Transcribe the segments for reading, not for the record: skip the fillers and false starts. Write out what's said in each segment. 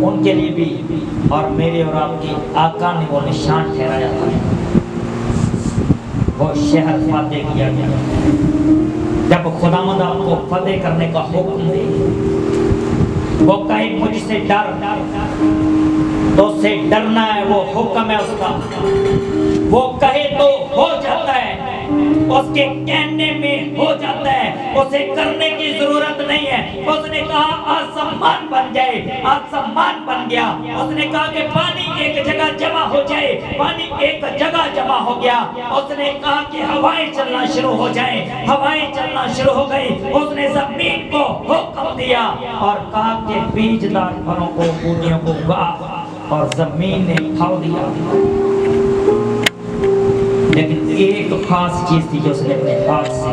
उनके लिए भी और मेरे और आपके आका ने वो निशान ठहराया था। वो शहर फतेह किया गया। जब खुदावंद आपको फतेह करने का हुक्म दे, वो कहे मुझसे डर, तो उससे डरना है, वो हुक्म है उसका। वो कहे तो हो जाता है, उसके कहने में हो जाता है, उसे करने की जरूरत नहीं है। उसने कहा आसमान बन जाए, आसमान बन गया। उसने कहा कि पानी एक जगह जमा हो जाए, पानी एक जगह जमा हो गया। उसने कहा कि हवाएं चलना शुरू हो जाए, हवाएं चलना शुरू हो गई। उसने जमीन को हुक्म दिया और कहा कि बीजदार फलों को, बूटियों को उगा, और जमीन ने फल दिया। लेकिन एक खास चीज थी जो उसने अपने हाथ से,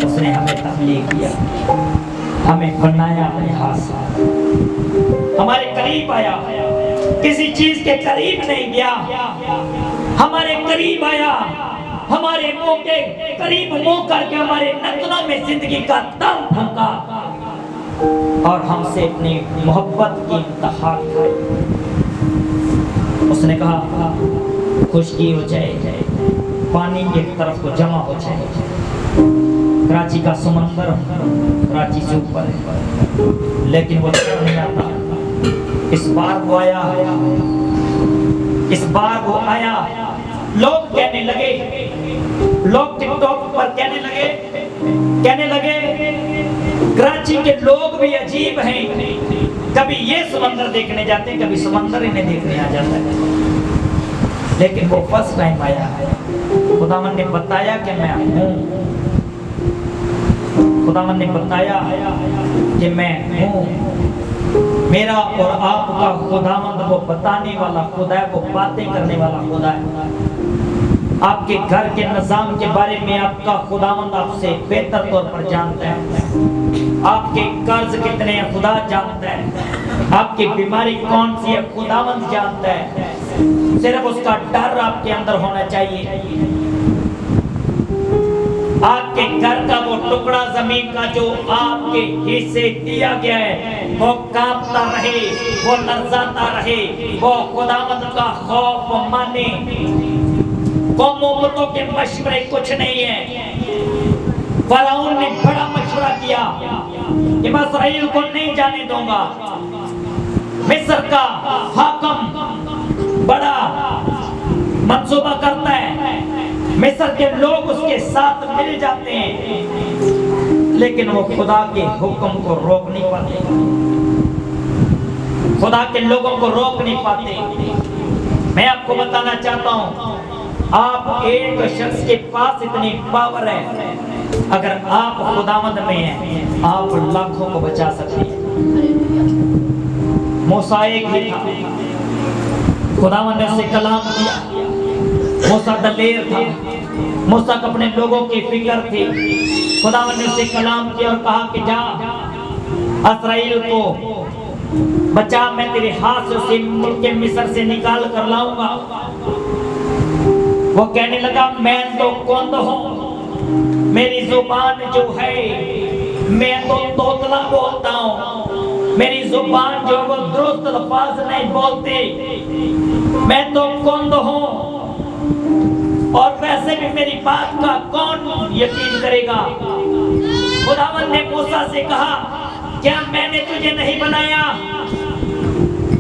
उसने हमें तब्लीग किया, हमें बनाया अपने हाथ से, हमारे करीब आया, किसी चीज के करीब नहीं गया, हमारे करीब आया, हमारे मुंह के करीब मुंह करके हमारे नथनों में जिंदगी का दम फूंका और हमसे अपनी मोहब्बत की इंतहा खाई। उसने कहा खुशकी हो जाए, पानी एक तरफ को जमा हो जाए। कराची का समंदर कराची से ऊपर है, लेकिन वो चढ़ नहीं आता। इस बार वो आया, इस बार वो आया। लोग कहने लगे, लोग टिकटॉक पर कहने लगे कराची के लोग भी अजीब हैं, कभी ये समंदर देखने जाते हैं, कभी समंदर इन्हें देखने आ जाता है। लेकिन वो फर्स्ट टाइम आया है। खुदावन ने बताया कि मैं हूँ, खुदावन ने बताया कि मैं हूँ। मेरा और आपका खुदावंद वो बताने वाला खुदा है, वो बातें करने वाला खुदा है। आपके घर के निजाम के बारे में आपका खुदावंद आपसे बेहतर तौर पर जानता है। आपके कर्ज कितने हैं खुदा जानता है, आपकी बीमारी कौन सी है खुदावंद जानता है। सिर्फ उसका डर आपके अंदर होना चाहिए। आपके घर का वो टुकड़ा जमीन का जो आपके हिस्से दिया गया है, वो कांपता रहे, वो लर्जाता रहे, वो खुदावंद का खौफ माने। कौमों के मशवरे कुछ नहीं है। फराउन ने बड़ा मशवरा किया कि मैं इस्राएल को नहीं जाने दूंगा। मिस्र का हाकिम बड़ा मंसूबा करता है, मिस्र के लोग उसके साथ मिल जाते हैं, लेकिन वो खुदा के हुक्म को रोक नहीं पाते, खुदा के लोगों को रोक नहीं पाते। मैं आपको बताना चाहता हूं, आप एक शख्स के पास इतनी पावर है, अगर आप खुदावंद में हैं, आप लाखों को बचा सकते हैं। मूसा एक ही था, खुदावंद ने उससे कलाम किया। मूसा दलेर था, मूसा को अपने लोगों की फिक्र थी। खुदावंद ने उससे कलाम किया और कहा कि जा इस्राएल को बचा, मैं तेरे हाथ से उसे मुल्क मिस्र से निकाल कर लाऊंगा। वो कहने लगा मैं तो कौन हूँ, मेरी जुबान जो है मैं तो तोतला बोलता हूँ, मेरी जुबान जो वो दुरुस्त अल्फाज नहीं बोलती, मैं तो कौन हूँ, और वैसे भी मेरी बात का कौन यकीन करेगा। खुदावंद ने मूसा से कहा क्या मैंने तुझे नहीं बनाया,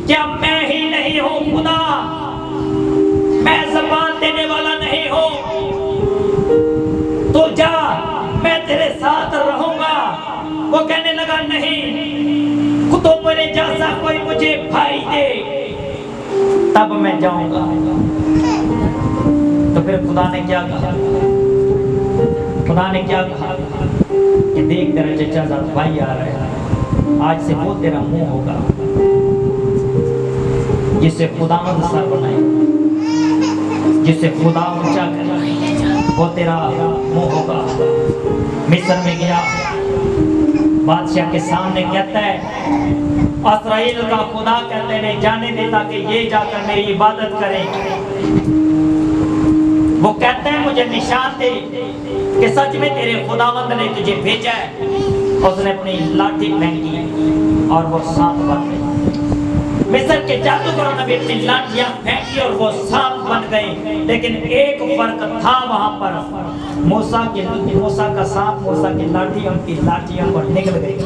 क्या मैं ही नहीं हूँ खुदा, मैं ज़बान देने वाला नहीं हूँ, तो जा मैं तेरे साथ रहूंगा। वो कहने लगा नहीं, तो मेरे जैसा कोई मुझे भाई दे तब मैं जाऊंगा। तो फिर खुदा ने क्या कहा, खुदा ने क्या कहा कि देख तेरा चचा ज़ात भाई आ रहा है, आज से वो तेरा मुंह होगा जिसे खुदावंद सर बनाए, जिसे खुदा ऊंचा करे, वो तेरा मुंह होगा। मिस्र में गया, बादशाह के सामने कहता है इस्राएल का खुदा कहते नहीं जाने देता कि ये जाकर मेरी इबादत करें। वो कहते हैं मुझे निशान दे कि सच में तेरे खुदावंद ने तुझे भेजा है। उसने अपनी लाठी फेंकी, और वो सांप बन गई। मिस्र के जादूगरों ने भी अपनी लाठियां फेंकी और वो सांप बन गए। लेकिन एक फर्क था वहां पर, मूसा का सांप मूसा की लाठी उनकी लाठियों पर निकल गई।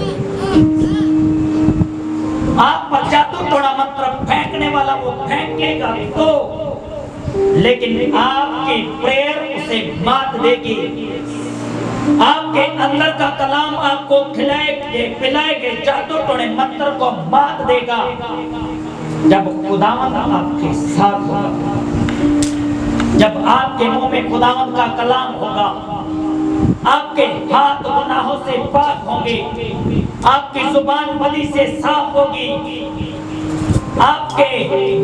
आप पर जादू टोना मंत्र फेंकने वाला वो फेंकेगा तो, लेकिन आपकी प्रेयर उसे मात देगी। आपके अंदर का कलाम आपको खिलाएगा, जादू टोने मंत्र को मात देगा। जब खुदावंद आपके साथ होगा, जब आपके मुंह में खुदावंद का कलाम होगा, आपके हाथ गुनाहों से पाक होंगे, आपकी जुबान बली से साफ होगी, आपके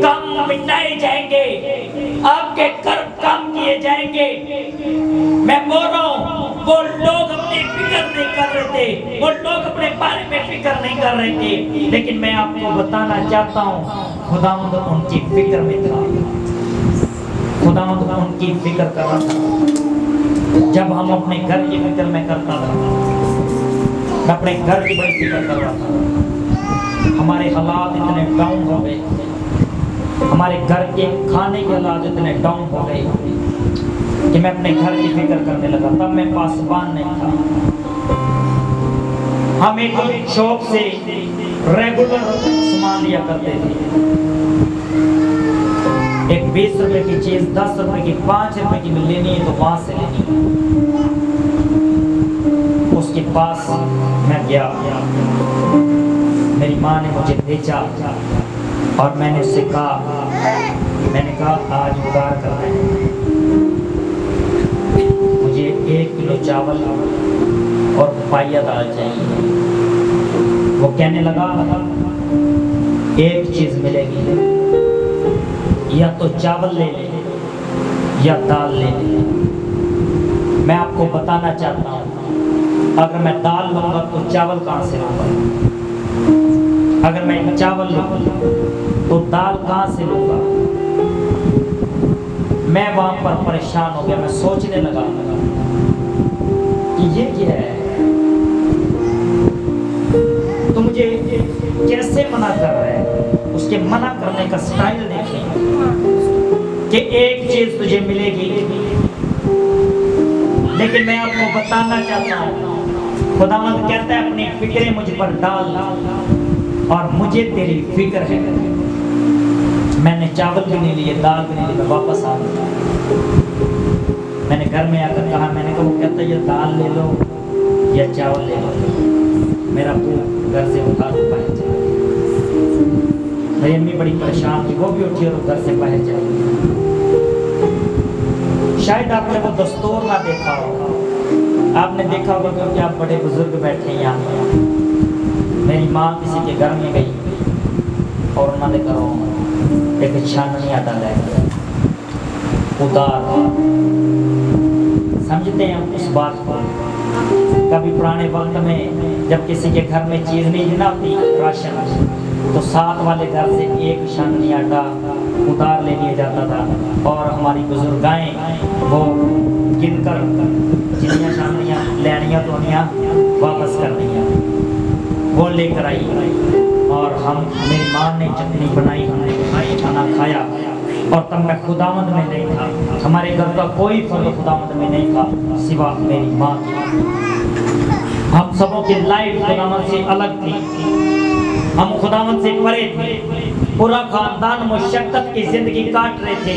गम मिटाए जाएंगे, आपके कर्म कम किए जाएंगे। मैं बोल रहा हूं, वो लोग अपनी फिक्र नहीं कर रहे थे, वो लोग अपने बारे में फिक्र नहीं कर रहे थे, लेकिन मैं आपको बताना चाहता हूं खुदावंद उनकी फिक्र में था। खुदावंद उनकी फिक्र कर रहा था। जब हम अपने घर की फिक्र में करता था, मैं अपने घर की बड़ी फिक्र कर रहा था। हमारे हालात इतने डाउन हो गए, हमारे घर के खाने के हालात इतने डाउन हो गए कि मैं अपने घर की फिक्र करने लगा। तब मैं पासबान नहीं था। हम एक शॉप से रेगुलर सामान लिया करते थे। एक 20 रुपए की चीज 10 रुपए की 5 रुपए की लेनी है तो वहां से लेनी। उसके पास मैं गया, मेरी माँ ने मुझे भेजा और मैंने उससे कहा, आज उधार करना है, मुझे 1 किलो चावल और पाइया दाल चाहिए। वो कहने लगा एक चीज मिलेगी, या तो चावल ले ले या दाल ले ले। मैं आपको बताना चाहता हूँ, अगर मैं दाल लूंगा तो चावल कहाँ से लूंगा? अगर मैं चावल लूंगा तो दाल कहाँ से लूंगा? मैं वहां पर परेशान हो गया। मैं सोचने लगा कि ये क्या है, तो मुझे कैसे मना कर रहा है। उसके मना करने का स्टाइल देखिए कि एक चीज तुझे मिलेगी, लेकिन मैं आपको बताना चाहता हूँ खुदावंद कहता है अपनी फिक्रें मुझ पर डाल और मुझे तेरी फिक्र है। मैंने चावल भी नहीं लिए, दाल भी नहीं ली, मैं वापस आ गया। मैंने घर में आकर कहा, मैंने कहा, वो कहता है ये दाल ले लो या चावल ले लो। मेरा पुत्र घर से उठा के बाहर चला गया। मेरी अम्मी बड़ी परेशान थी, वो भी उठी और घर से बाहर चली गई। शायद आपने वो दस्तूर ना देखा होगा, आपने देखा होगा क्योंकि आप बड़े बुजुर्ग बैठे हैं यहाँ। मेरी माँ किसी के घर में गई और उन्होंने कहा एक छाननी आटा ले गया, उदार। समझते हैं उस बात को? कभी पुराने वक्त में जब किसी के घर में चीज नहीं ना होती, राशन, तो साथ वाले घर से एक छाननी आटा उधार ले लिया जाता था और हमारी बुजुर्गाएं वो गिनकर जितनियाँ छाननियाँ लेनियाँ तो वापस कर दिया, वो लेकर आई और मेरी माँ ने चटनी बनाई, हमने खाई, खाना खाया। और तब मैं खुदावंद में नहीं था, हमारे घर का कोई फर्क खुदावंद में नहीं था सिवा मेरी माँ की। हम सबों की लाइफ खुदावंद से अलग थी, हम खुदावंद से परे थे। पूरा खानदान मुशक्कत की जिंदगी काट रहे थे,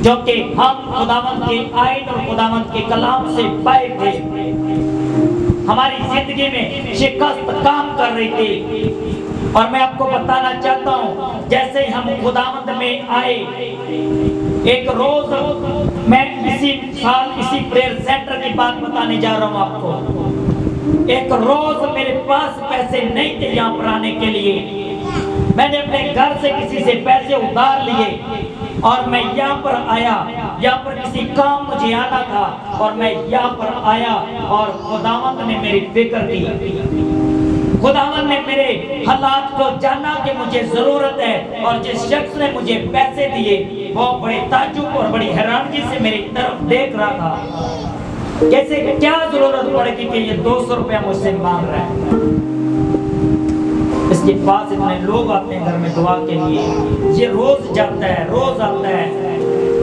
जो कि हम खुदावंद के आयत और खुदावंद के कलाम से पाए थे। हमारी जिंदगी में शिकस्त काम कर रही थी। और मैं आपको बताना चाहता हूँ, जैसे ही हम खुदावंद में आए, एक रोज मैं इसी साल इसी प्रेयर सेंटर की बात बताने जा रहा हूँ आपको। एक रोज मेरे पास पैसे नहीं थे यहाँ पर आने के लिए। मैंने अपने घर से किसी से पैसे उधार लिए और मैं यहाँ पर आया। यहाँ पर किसी काम मुझे आना था और मैं यहाँ पर आया और खुदावंद ने मेरी फिक्र की। खुदावंद ने मेरे हालात को जाना कि मुझे जरूरत है, और जिस शख्स ने मुझे पैसे दिए वो बड़े ताज्जुब और बड़ी हैरानगी से मेरी तरफ देख रहा था। कैसे क्या जरूरत पड़ेगी कि ये 200 रुपया मुझसे मांग रहा है। इसके पास इतने लोग आते हैं घर में दुआ के लिए, ये रोज जाता है, रोज आता है,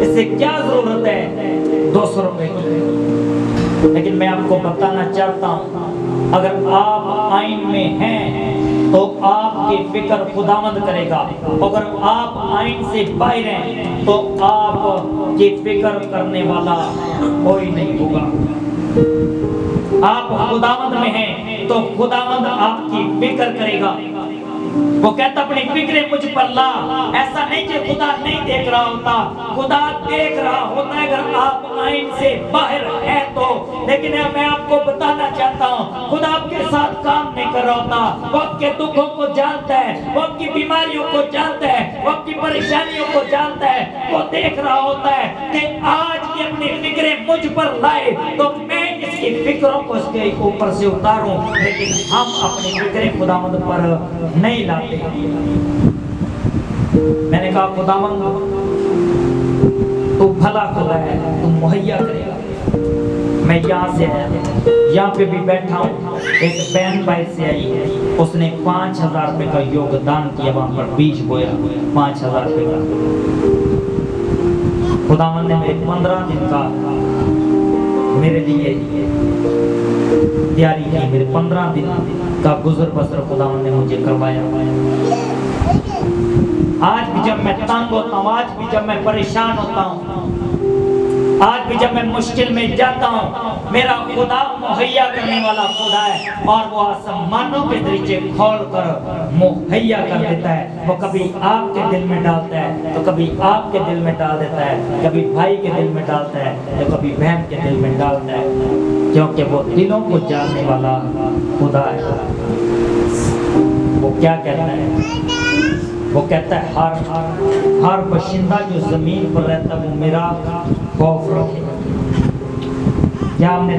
इससे क्या जरूरत है 200 रुपए की। लेकिन मैं आपको बताना चाहता हूँ, अगर आप आइन में हैं तो आपकी फिक्र खुदावंद करेगा, अगर आप आइन से बाहर हैं तो आपकी फिक्र करने वाला कोई नहीं होगा। आप खुदावंद में हैं तो खुदावंद आपकी फिक्र करेगा। वो कहता अपनी फिक्रे मुझ पर ला। ऐसा नहीं कि खुदा नहीं देख रहा होता, खुदा देख रहा होता है अगर आप आइन से बाहर हैं तो। लेकिन मैं आपको बताना चाहता हूँ, खुदा आपके साथ काम नहीं कर रहा होता, वो आपके दुखों को जानता है, वो आपकी बीमारियों को जानता है, वो आपकी परेशानियों को जानता है। वो देख रहा होता है कि आज की अपनी फिक्रे मुझ पर लाए तो मैं इसकी फिक्रों को इसके ऊपर से उतारूं। लेकिन हम अपनी फिक्रे खुदावंद पर नहीं लाते। मैंने कहा खुदावंद तू भला खुदा है, तू मुहैया करेगा। मैं यहाँ से आया, यहाँ पे भी बैठा हूँ, एक बहन भाई से आई है, उसने 5000 रुपए का योगदान किया, वहां पर बीज बोया 5000 रुपए का। खुदावंद ने मेरे 15 दिन का मेरे लिए तैयारी की, मेरे 15 दिन का गुजर बसर खुदावंद ने मुझे करवाया। आज भी जब मैं तंग होता हूँ, आज भी जब मैं परेशान होता हूँ, आज भी जब मैं मुश्किल में जाता हूँ, मेरा खुदा मुहैया करने वाला खुदा है, और वो आसमानों के दरीचे खोल कर मुहैया कर देता है। वो कभी आपके दिल में डालता है तो कभी आपके दिल में डाल देता है, कभी भाई के दिल में डालता है तो कभी बहन के दिल में डालता है, क्योंकि वो दिलों को जानने वाला खुदा है। वो क्या कहता है? वो कहता है हर बशिंदा जो जमीन पर रहता है वो मेरा खौफ रखे। क्या हमने